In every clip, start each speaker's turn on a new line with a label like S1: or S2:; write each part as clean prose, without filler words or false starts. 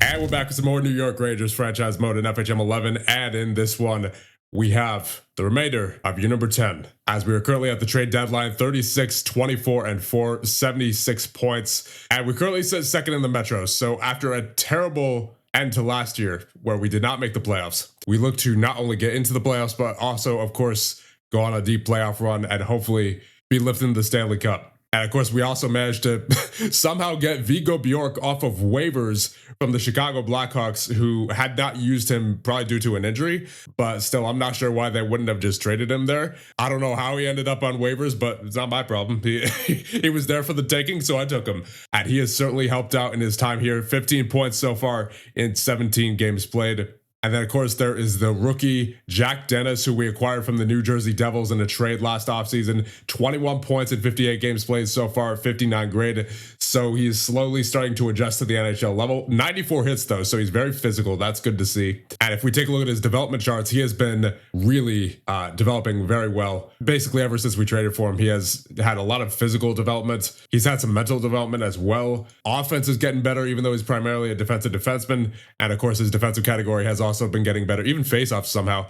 S1: And we're back with some more New York Rangers franchise mode in FHM 11. And in this one, we have the remainder of year number 10. As we are currently at the trade deadline, 36, 24, and 4, 76 points. And we currently sit second in the Metro. So after a terrible end to last year, where we did not make the playoffs, we look to not only get into the playoffs, but also, of course, go on a deep playoff run and hopefully be lifting the Stanley Cup. And of course, we also managed to somehow get Vigo Bjork off of waivers from the Chicago Blackhawks, who had not used him probably due to an injury. But still, I'm not sure why they wouldn't have just traded him there. I don't know how he ended up on waivers, but it's not my problem. He was there for the taking, so I took him. And he has certainly helped out in his time here. 15 points so far in 17 games played. And then, of course, there is the rookie Jack Dennis, who we acquired from the New Jersey Devils in a trade last offseason. 21 points in 58 games played so far, 59 grade. So he's slowly starting to adjust to the NHL level. 94 hits, though, so he's very physical. That's good to see. And if we take a look at his development charts, he has been really developing very well. Basically, ever since we traded for him, he has had a lot of physical development. He's had some mental development as well. Offense is getting better, even though he's primarily a defensive defenseman. And, of course, his defensive category has also been getting better, even faceoffs somehow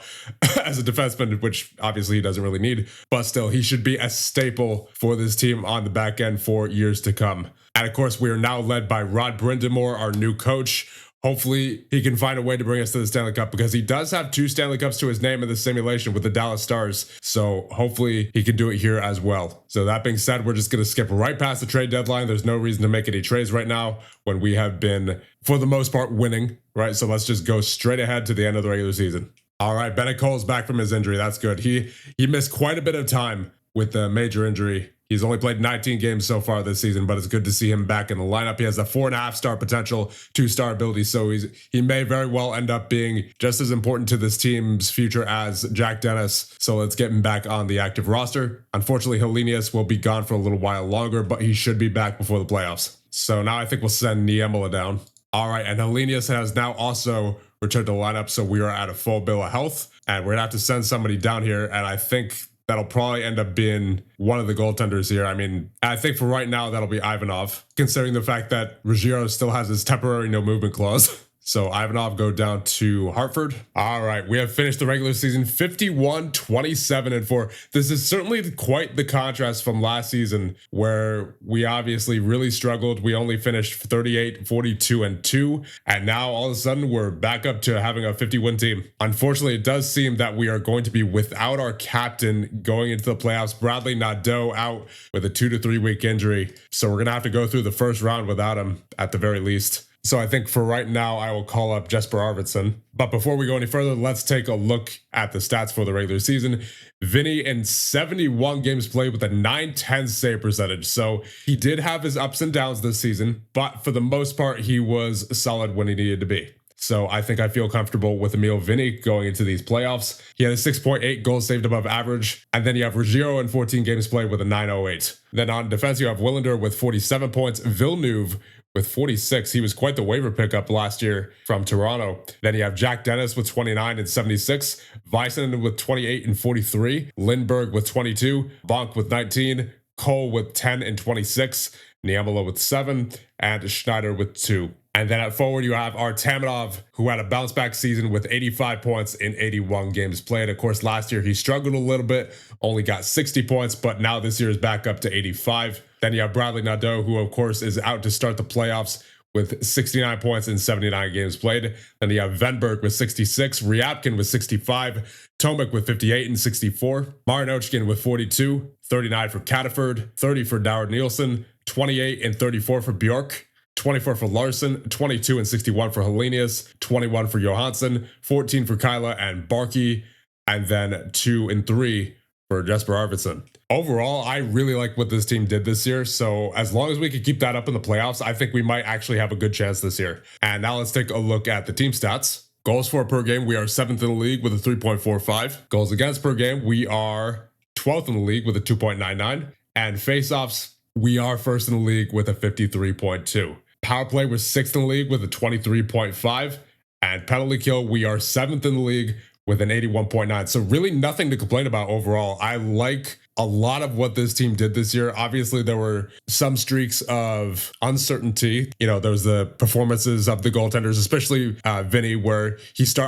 S1: as a defenseman, which obviously he doesn't really need, but still he should be a staple for this team on the back end for years to come. And of course, we are now led by Rod Brindamore, our new coach. Hopefully he can find a way to bring us to the Stanley Cup, because he does have 2 Stanley Cups to his name in the simulation with the Dallas Stars. So hopefully he can do it here as well. So that being said, we're just going to skip right past the trade deadline. There's no reason to make any trades right now when we have been, for the most part, winning, right? So let's just go straight ahead to the end of the regular season. All right, Bennett Cole's back from his injury. That's good. He missed quite a bit of time with the major injury. He's only played 19 games so far this season, but it's good to see him back in the lineup. He has a 4.5-star potential, 2-star ability, so he may very well end up being just as important to this team's future as Jack Dennis. So let's get him back on the active roster. Unfortunately, Helenius will be gone for a little while longer, but he should be back before the playoffs. So now I think we'll send Niemela down. All right, and Helenius has now also returned to the lineup, so we are at a full bill of health, and we're gonna have to send somebody down here, and I think that'll probably end up being one of the goaltenders here. I mean, I think for right now, that'll be Ivanov, considering the fact that Ruggiero still has his temporary no movement clause. So Ivanov go down to Hartford. All right, we have finished the regular season 51, 27, and 4. This is certainly quite the contrast from last season, where we obviously really struggled. We only finished 38, 42, and 2. And now all of a sudden we're back up to having a 50-win team. Unfortunately, it does seem that we are going to be without our captain going into the playoffs. Bradley Nadeau out with a 2 to 3 week injury. So we're going to have to go through the first round without him at the very least. So I think for right now, I will call up Jesper Arvidsson. But before we go any further, let's take a look at the stats for the regular season. Vinny in 71 games played with a .910 save percentage. So he did have his ups and downs this season, but for the most part, he was solid when he needed to be. So I think I feel comfortable with Emil Vinny going into these playoffs. He had a 6.8 goals saved above average. And then you have Ruggiero in 14 games played with a .908. Then on defense, you have Willander with 47 points. Villeneuve with 46. He was quite the waiver pickup last year from Toronto. Then you have Jack Dennis with 29 and 76. Weissman with 28 and 43. Lindbergh with 22. Bonk with 19. Cole with 10 and 26. Niemela with 7. And Schneider with 2. And then at forward, you have Artamonov, who had a bounce-back season with 85 points in 81 games played. Of course, last year he struggled a little bit, only got 60 points, but now this year is back up to 85. Then you have Bradley Nadeau, who, of course, is out to start the playoffs with 69 points in 79 games played. Then you have Venberg with 66, Ryabkin with 65, Tomek with 58 and 64, Marinochkin with 42, 39 for Cataford, 30 for Doward Nielsen, 28 and 34 for Bjork, 24 for Larson, 22 and 61 for Helenius, 21 for Johansson, 14 for Kyla and Barkey, and then 2 and 3 for Jesper Arvidsson. Overall, I really like what this team did this year, so as long as we could keep that up in the playoffs, I think we might actually have a good chance this year. And now let's take a look at the team stats. Goals for per game, we are 7th in the league with a 3.45. Goals against per game, we are 12th in the league with a 2.99. And faceoffs, we are 1st in the league with a 53.2. Power play was 6th in the league with a 23.5. And penalty kill, we are 7th in the league with an 81.9. So really nothing to complain about overall. I like a lot of what this team did this year. Obviously, there were some streaks of uncertainty. There was the performances of the goaltenders, especially Vinny, where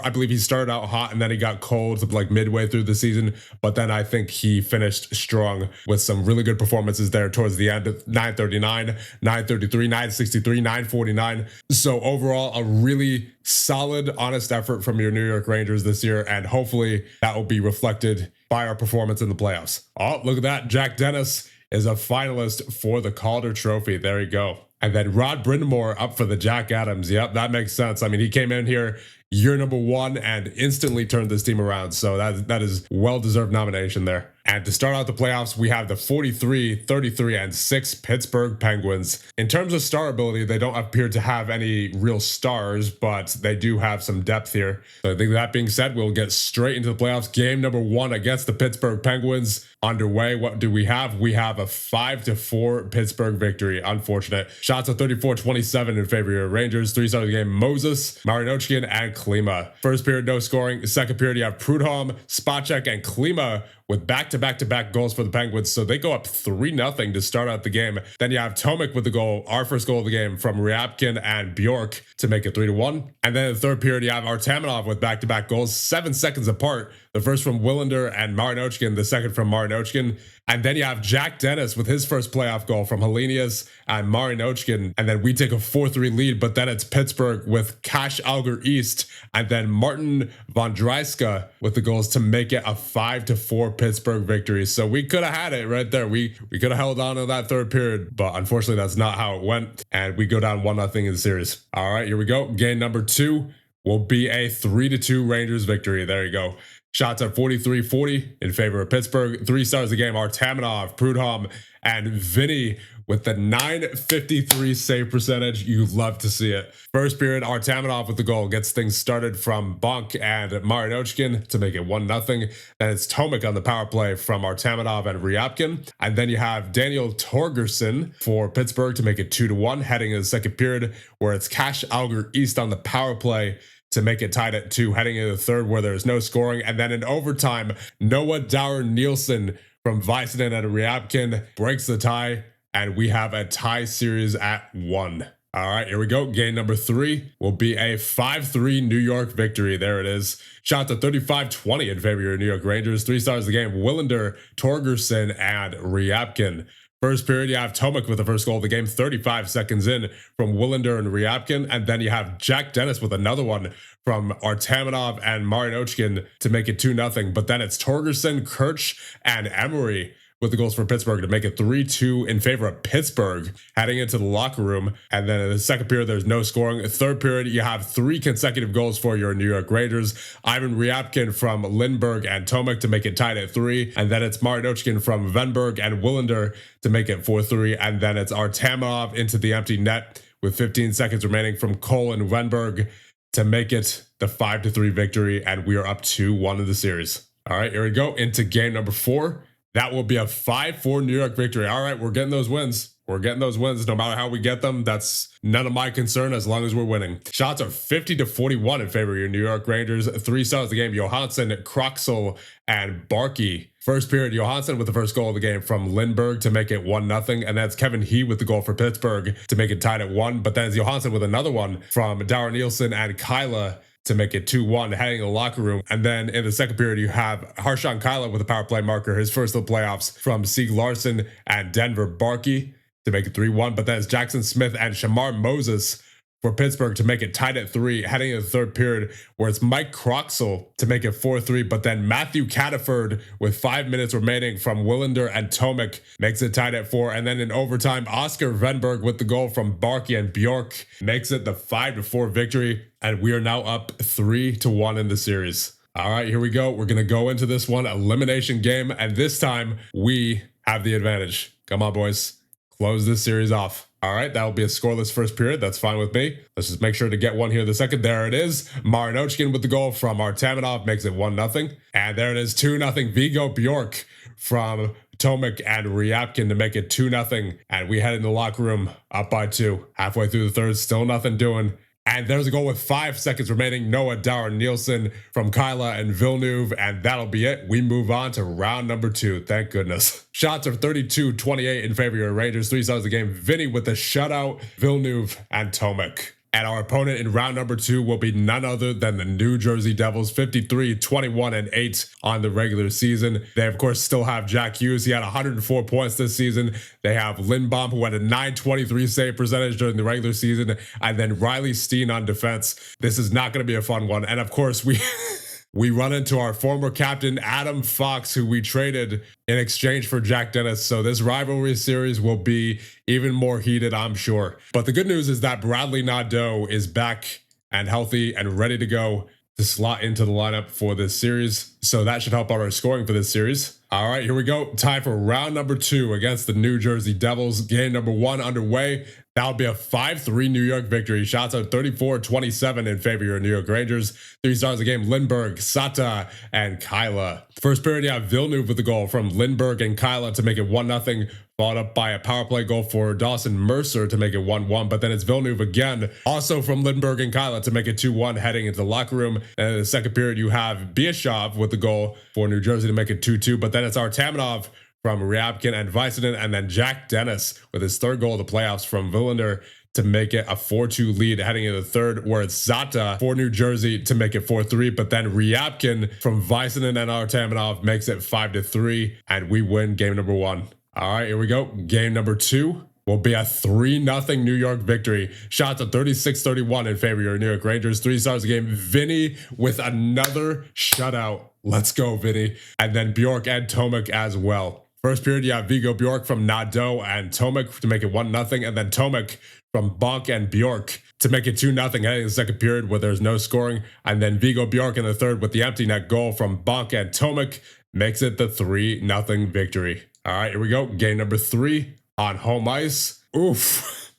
S1: I believe he started out hot and then he got cold like midway through the season. But then I think he finished strong with some really good performances there towards the end of 939, 933, 963, 949. So overall, a really solid, honest effort from your New York Rangers this year, and hopefully that will be reflected by our performance in the playoffs. Oh, look at that. Jack Dennis is a finalist for the Calder Trophy. There you go. And then Rod Brindamore up for the Jack Adams. Yep, that makes sense. I mean, he came in here year number 1 and instantly turned this team around. So that is well-deserved nomination there. And to start out the playoffs, we have the 43, 33, and 6 Pittsburgh Penguins. In terms of star ability, they don't appear to have any real stars, but they do have some depth here. So I think that being said, we'll get straight into the playoffs. Game number 1 against the Pittsburgh Penguins underway. What do we have? We have a 5-4 Pittsburgh victory. Unfortunate. Shots of 34-27 in favor of your Rangers. 3 stars of the game: Moses, Marinochkin, and Klima. First period, no scoring. Second period, you have Prudhomme, Spacek, and Klima with back-to-back-to-back goals for the Penguins. So they go up 3-0 to start out the game. Then you have Tomek with the goal, our first goal of the game, from Ryabkin and Bjork to make it 3-1. And then in the third period, you have Artamonov with back-to-back goals, 7 seconds apart. The first from Willander and Marinochkin, the second from Marinochkin. And then you have Jack Dennis with his first playoff goal from Helenius and Marinochkin. And then we take a 4-3 lead, but then it's Pittsburgh with Cash Alger East and then Martin Vondrejska with the goals to make it a 5-4 Pittsburgh victory. So we could have had it right there. We could have held on to that third period, but unfortunately that's not how it went. And we go down 1-0 in the series. All right, here we go. Game number 2 will be a 3-2 Rangers victory. There you go. Shots at 43-40 in favor of Pittsburgh. 3 stars of the game: Artamonov, Prudhomme, and Vinny with the 953 save percentage. You love to see it. First period, Artamonov with the goal gets things started from Bonk and Marinochkin to make it 1-0. Then it's Tomek on the power play from Artamonov and Ryabkin. And then you have Daniel Torgerson for Pittsburgh to make it 2-1, heading into the second period, where it's Cash Alger East on the power play to make it tied at 2, heading into the third where there's no scoring. And then in overtime, Noah Dower Nielsen from Väisänen and Ryabkin breaks the tie, and we have a tie series at 1. All right, here we go. Game number 3 will be a 5-3 New York victory. There it is. Shots at 35-20 in favor of your New York Rangers. 3 stars of the game: Willander, Torgerson, and Ryabkin. First period, you have Tomek with the first goal of the game, 35 seconds in, from Willander and Ryabkin. And then you have Jack Dennis with another one from Artamonov and Marinochkin to make it 2-0. But then it's Torgerson, Kirch, and Emery with the goals for Pittsburgh to make it 3-2 in favor of Pittsburgh, heading into the locker room. And then in the second period, there's no scoring. Third period, you have 3 consecutive goals for your New York Rangers: Ivan Ryabkin from Lindbergh and Tomek to make it tied at 3. And then it's Marinochkin from Venberg and Willander to make it 4-3. And then it's Artamonov into the empty net with 15 seconds remaining from Cole and Venberg to make it the 5-3 victory. And we are up 2-1 in the series. All right, here we go into game number 4. That will be a 5-4 New York victory. All right, we're getting those wins. We're getting those wins no matter how we get them. That's none of my concern as long as we're winning. Shots are 50-41 in favor of your New York Rangers. 3 stars of the game: Johansson, Kroxel, and Barkey. First period, Johansson with the first goal of the game from Lindbergh to make it 1-0. And that's Kevin He with the goal for Pittsburgh to make it tied at 1. But then it's Johansson with another one from Dower Nielsen and Kyla to make it 2-1, heading to the locker room. And then in the second period, you have Harshan Kyla with a power play marker, his first of the playoffs, from Sieg Larson and Denver Barkey to make it 3-1. But then it's Jackson Smith and Shamar Moses for Pittsburgh to make it tied at 3, heading into the third period, where it's Mike Kroxel to make it 4-3. But then Matthew Cataford with 5 minutes remaining from Willander and Tomek makes it tied at 4. And then in overtime, Oscar Venberg with the goal from Barkey and Bjork makes it the 5-4 victory. And we are now up 3-1 in the series. All right, here we go. We're going to go into this one elimination game. And this time we have the advantage. Come on, boys. Close this series off. All right, that'll be a scoreless first period. That's fine with me. Let's just make sure to get one here in the second. There it is. Marinochkin with the goal from Artamonov makes it 1-0. And there it is, 2-0. Vigo Bjork from Tomek and Ryabkin to make it 2-0. And we head in the locker room up by 2. Halfway through the third, still nothing doing. And there's a goal with 5 seconds remaining. Noah Darren Nielsen from Kyla and Villeneuve. And that'll be it. We move on to round number 2. Thank goodness. Shots are 32-28 in favor of your Rangers. 3 stars of the game. Vinny with the shutout. Villeneuve and Tomek. And our opponent in round number 2 will be none other than the New Jersey Devils, 53-21-8 on the regular season. They, of course, still have Jack Hughes. He had 104 points this season. They have Lindbaum, who had a .923 save percentage during the regular season, and then Riley Steen on defense. This is not going to be a fun one. And, of course, we run into our former captain, Adam Fox, who we traded in exchange for Jack Dennis. So this rivalry series will be even more heated, I'm sure. But the good news is that Bradley Nadeau is back and healthy and ready to go to slot into the lineup for this series. So that should help out our scoring for this series. All right, here we go. Time for round number 2 against the New Jersey Devils. Game number 1 underway. That'll be a 5-3 New York victory. Shots are 34-27 in favor of your New York Rangers. 3 stars of the game, Lindbergh, Sata, and Kyla. First period, you have Villeneuve with the goal from Lindbergh and Kyla to make it 1-0, followed up by a power play goal for Dawson Mercer to make it 1-1. But then it's Villeneuve again, also from Lindbergh and Kyla to make it 2-1, heading into the locker room. And in the second period, you have Biashov with the goal for New Jersey to make it 2-2. But then it's Artamanov from Ryabkin and Vicinen, and then Jack Dennis with his third goal of the playoffs from Villander to make it a 4-2 lead heading into the third, where it's Zata for New Jersey to make it 4-3, but then Ryabkin from Vicinen and Artamanov makes it 5-3, and we win game number 1. All right, here we go. Game number 2 will be a 3-0 New York victory. Shots at 36-31 in favor of your New York Rangers. 3 stars of the game. Vinny with another shutout. Let's go, Vinny. And then Bjork and Tomek as well. First period, you have Vigo Bjork from Nadeau and Tomek to make it 1-0, and then Tomek from Bonk and Bjork to make it 2-0 heading in the second period where there's no scoring, and then Vigo Bjork in the third with the empty net goal from Bonk and Tomek makes it the 3-0 victory. All right, here we go. Game number 3 on home ice. Oof.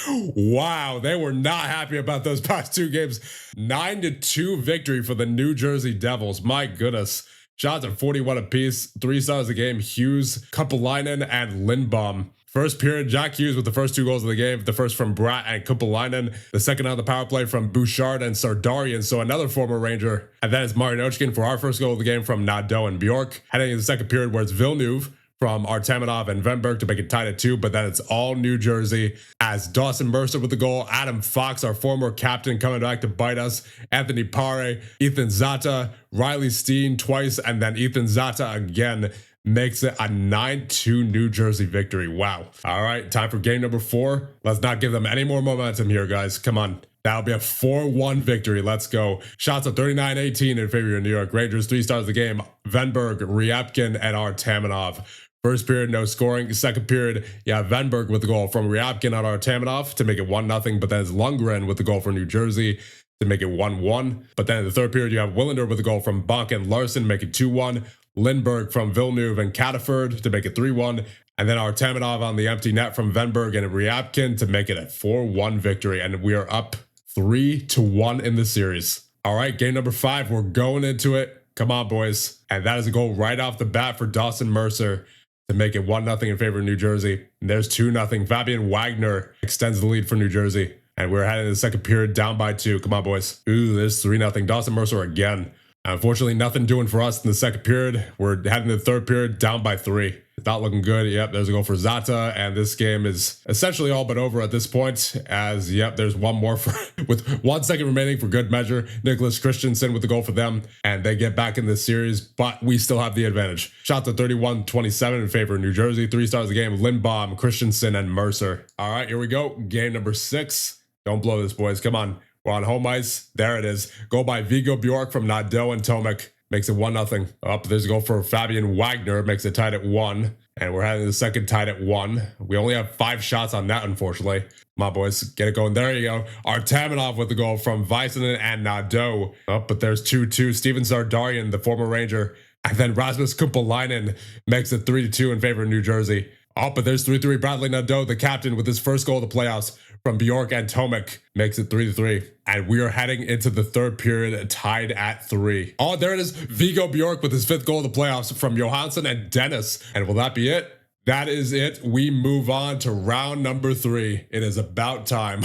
S1: Wow, they were not happy about those past 2 games. 9-2 victory for the New Jersey Devils. My goodness. Shots at 41 apiece. 3 stars of the game. Hughes, Kupalainen, and Lindbaum. First period, Jack Hughes with the first 2 goals of the game. The first from Bratt and Kupalainen. The second on the power play from Bouchard and Sardarian, so another former Ranger. And then it's Marinochkin for our first goal of the game from Nadeau and Bjork. Heading into the second period where it's Villeneuve from Artamanov and Venberg to make it tied at 2, but then it's all New Jersey as Dawson Mercer with the goal, Adam Fox, our former captain, coming back to bite us, Anthony Pare, Ethan Zata, Riley Steen twice, and then Ethan Zata again makes it a 9-2 New Jersey victory. Wow. All right, time for game number 4. Let's not give them any more momentum here, guys. Come on. That'll be a 4-1 victory. Let's go. Shots of 39-18 in favor of your New York Rangers. 3 stars of the game, Venberg, Ryabkin, and Artamanov. First period, no scoring. Second period, you have Venberg with the goal from Ryabkin on Artamanov to make it 1-0, but then it's Lundgren with the goal for New Jersey to make it 1-1. But then in the third period, you have Willander with the goal from Bonk and Larson, make it 2-1. Lindbergh from Villeneuve and Cataford to make it 3-1. And then Artamanov on the empty net from Venberg and Ryabkin to make it a 4-1 victory. And we are up 3-1 in the series. All right, game number 5. We're going into it. Come on, boys. And that is a goal right off the bat for Dawson Mercer to make it 1-0 in favor of New Jersey. And there's 2-0. Fabian Wagner extends the lead for New Jersey. And we're heading to the second period down by 2. Come on, boys. Ooh, there's 3-0. Dawson Mercer again. Unfortunately, nothing doing for us in the second period. We're heading to the third period down by 3. It's not looking good. Yep, there's a goal for Zata, and this game is essentially all but over at this point, as, yep, there's one more for with 1 second remaining for good measure. Nicholas Christensen with the goal for them, and they get back in this series, but we still have the advantage. Shots at 31-27 in favor of New Jersey. 3 stars of the game, Lindbaum, Christensen, and Mercer. All right, here we go. Game number 6. Don't blow this, boys. Come on. We're on home ice. There it is. Goal by Vigo Bjork from Nadeau and Tomek. Makes it 1-0. Up, there's a goal for Fabian Wagner. Makes it tied at 1. And we're having the second tied at 1. We only have 5 shots on net, unfortunately. Come on, boys. Get it going. There you go. Artamanov with the goal from Vicinen and Nadeau. Up, but there's 2-2. Steven Sardarian, the former Ranger. And then Rasmus Kupalainen makes it 3-2 in favor of New Jersey. Oh, but there's 3-3. Bradley Nadeau, the captain, with his first goal of the playoffs from Bjork and Tomek, makes it 3-3. And we are heading into the third period tied at 3. Oh, there it is. Vigo Bjork with his 5th goal of the playoffs from Johansson and Dennis. And will that be it? That is it. We move on to round number 3. It is about time.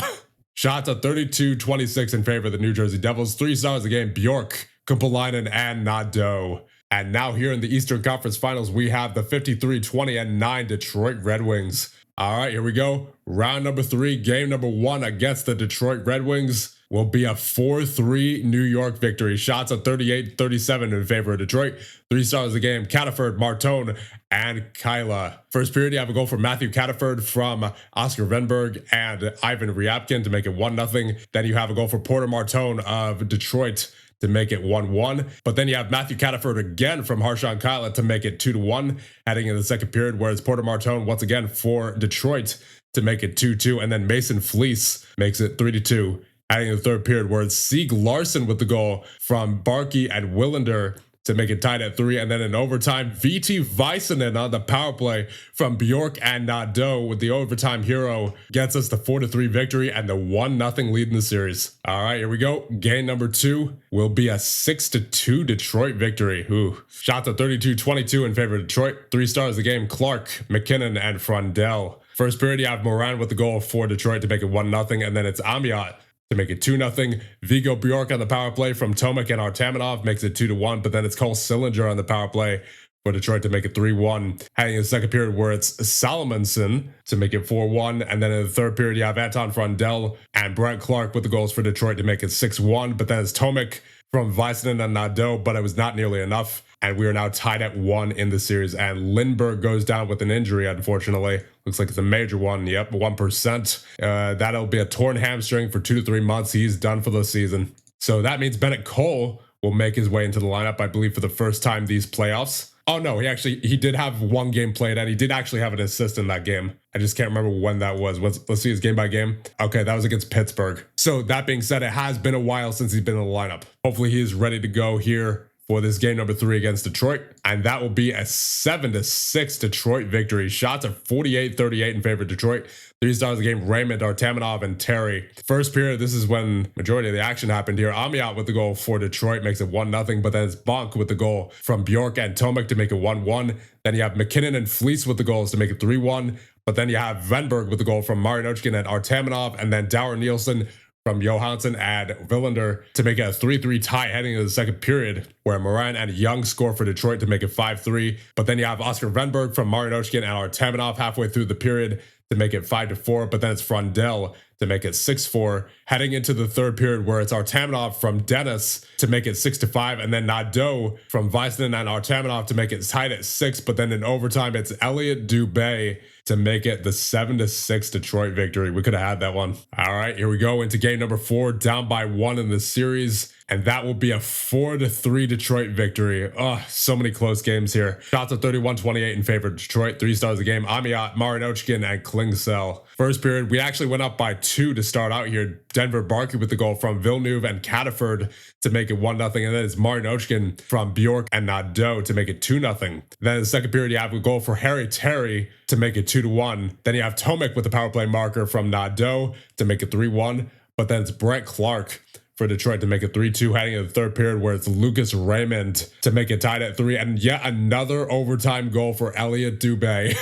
S1: Shots at 32-26 in favor of the New Jersey Devils. 3 stars of the game, Bjork, Kumpalainen, and Nadeau. And now here in the Eastern Conference Finals, we have the 53-20-9 Detroit Red Wings. All right, here we go. Round number 3, game number 1 against the Detroit Red Wings will be a 4-3 New York victory. Shots at 38-37 in favor of Detroit. 3 stars of the game, Cataford, Martone, and Kyla. First period, you have a goal from Matthew Cataford from Oscar Venberg and Ivan Ryabkin to make it 1-0. Then you have a goal for Porter Martone of Detroit to make it 1-1. But then you have Matthew Cataford again from Harshan Kyla to make it 2-1, heading into the second period, whereas Porter Martone once again for Detroit to make it 2-2. And then Mason Fleece makes it 3-2. Adding in the third period, where it's Sieg Larson with the goal from Barkey and Willander to make it tied at 3. And then in overtime, VT Väisänen on the power play from Bjork and Nadeau with the overtime hero gets us the 4-3 victory and the 1-0 lead in the series. All right, here we go. Game number 2 will be a 6-2 Detroit victory. Ooh. Shots at 32-22 in favor of Detroit. 3 stars of the game, Clark, McKinnon, and Frondell. First period, you have Moran with the goal for Detroit to make it 1-0, and then it's Amiot to make it 2-0. Vigo Bjork on the power play from Tomek and Artamanov makes it 2-1, but then it's Cole Sillinger on the power play for Detroit to make it 3-1. Heading in the second period, where it's Salomonson to make it 4-1, and then in the third period, you have Anton Frondell and Brent Clark with the goals for Detroit to make it 6-1, but then it's Tomek from Väisänen and Nadeau, but it was not nearly enough. And we are now tied at 1 in the series. And Lindbergh goes down with an injury, unfortunately. Looks like it's a major one. Yep, 1%. That'll be a torn hamstring for 2 to 3 months. He's done for the season. So that means Bennett Cole will make his way into the lineup, I believe, for the first time these playoffs. Oh, no, he did have 1 game played, and he did actually have an assist in that game. I just can't remember when that was. Let's see his game by game. Okay, that was against Pittsburgh. So that being said, it has been a while since he's been in the lineup. Hopefully he is ready to go here for this game number 3 against Detroit. And that will be a 7-6 Detroit victory. Shots are 48-38 in favor of Detroit. 3 stars of the game, Raymond, Artamanov, and Terry. First period, this is when majority of the action happened here. Amiot with the goal for Detroit makes it 1-0, but then it's Bonk with the goal from Bjork and Tomek to make it 1-1. Then you have McKinnon and Fleece with the goals to make it 3-1. But then you have Venberg with the goal from Marinochkin and Artamanov, and then Dower Nielsen from Johansson and Willander to make it a 3-3 tie heading into the second period, where Moran and Young score for Detroit to make it 5-3. But then you have Oscar Venberg from Marinochkin and Artamanov halfway through the period to make it 5-4. But then it's Frondell to make it 6-4. Heading into the third period, where it's Artamanov from Dennis to make it 6-5, and then Nadeau from Väisänen and Artamanov to make it tied at 6. But then in overtime, it's Elliot Dubé to make it the 7-6 Detroit victory. We could have had that one. All right, here we go into game number 4, down by 1 in the series. And that will be a 4-3 Detroit victory. Oh, so many close games here. Shots at 31-28 in favor of Detroit. 3 stars of the game, Amiot, Marinochkin, and Klingsell. First period, we actually went up by 2 to start out here. Denver Barkey with the goal from Villeneuve and Cataford to make it 1-0. And then it's Marinochkin from Bjork and Nadeau to make it 2-0. Then in the second period, you have a goal for Harry Terry to make it 2-1. Then you have Tomek with the power play marker from Nadeau to make it 3-1. But then it's Brent Clark for Detroit to make it 3-2, heading into the third period, where it's Lucas Raymond to make it tied at 3, and yet another overtime goal for Elliot Dubé.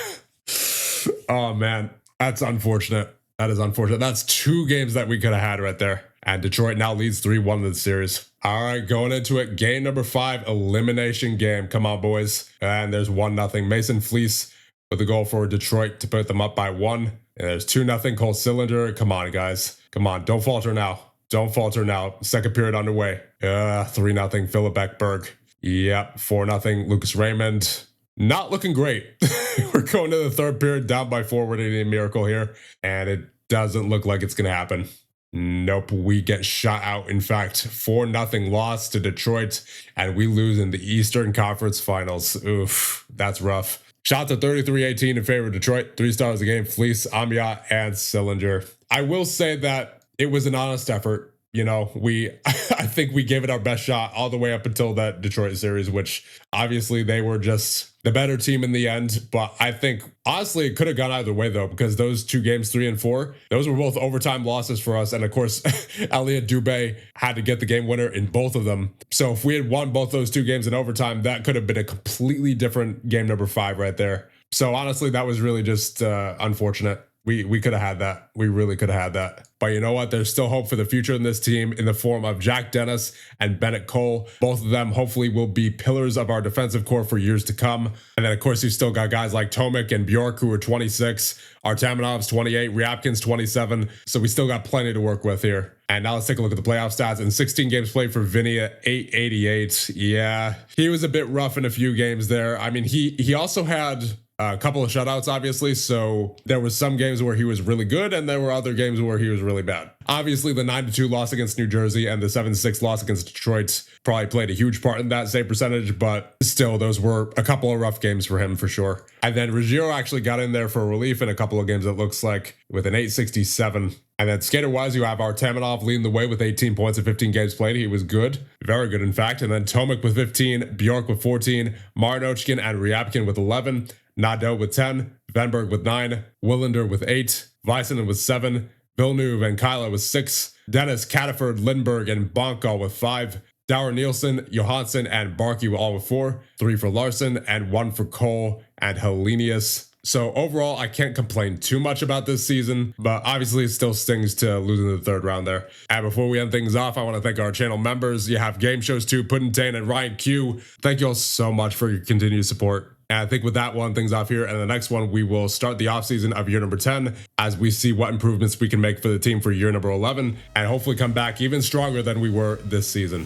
S1: Oh man, that's unfortunate. That is unfortunate. That's 2 games that we could have had right there. And Detroit now leads 3-1 in the series. All right, going into it, game number 5, elimination game. Come on, boys. And there's 1-0. Mason Fleece with the goal for Detroit to put them up by 1. And there's 2-0. Cole Sillinger. Come on, guys. Come on, don't falter now. Don't falter now. Second period underway. 3-0 Philip Ekberg. Yep, 4-0 Lucas Raymond. Not looking great. We're going to the third period down by 4. We're needing a miracle here. And it doesn't look like it's going to happen. Nope, we get shot out. In fact, 4-0 loss to Detroit. And we lose in the Eastern Conference Finals. Oof, that's rough. Shots at 33-18 in favor of Detroit. 3 stars of the game, Fleece, Amiot, and Sillinger. I will say that it was an honest effort. You know, I think we gave it our best shot all the way up until that Detroit series, which obviously they were just the better team in the end. But I think, honestly, it could have gone either way, though, because those 2 games, 3 and 4, those were both overtime losses for us. And of course, Elliot Dubé had to get the game winner in both of them. So if we had won both those 2 games in overtime, that could have been a completely different game number 5 right there. So honestly, that was really just unfortunate. We could have had that. We really could have had that. But you know what? There's still hope for the future in this team in the form of Jack Dennis and Bennett Cole. Both of them hopefully will be pillars of our defensive core for years to come. And then, of course, you still got guys like Tomic and Bjork, who are 26, Artamenov's 28, Ryabkin's 27. So we still got plenty to work with here. And now let's take a look at the playoff stats. In 16 games played for Vinny at 888. Yeah, he was a bit rough in a few games there. I mean, he also had a couple of shutouts, obviously, so there was some games where he was really good, and there were other games where he was really bad. Obviously, the 9-2 loss against New Jersey and the 7-6 loss against Detroit probably played a huge part in that save percentage, but still, those were a couple of rough games for him for sure. And then Ruggiero actually got in there for relief in a couple of games, it looks like, with an 867. And then skater-wise, you have Artamonov leading the way with 18 points in 15 games played. He was good, very good, in fact. And then Tomic with 15, Bjork with 14, Marinochkin and Ryabkin with 11, Nadeau with 10, Venberg with 9, Willander with 8, Väisänen with 7, Villeneuve and Kyla with 6, Dennis, Cataford, Lindberg, and Bonko with 5, Dower Nielsen, Johansson, and Barkey all with 4, 3 for Larson, and 1 for Cole and Helenius. So overall, I can't complain too much about this season, but obviously it still stings to losing the third round there. And before we end things off, I want to thank our channel members. You have Game Shows 2, Puddin' Dane, and Ryan Q. Thank you all so much for your continued support. And I think with that one, things off here. And the next one, we will start the offseason of year number 10 as we see what improvements we can make for the team for year number 11 and hopefully come back even stronger than we were this season.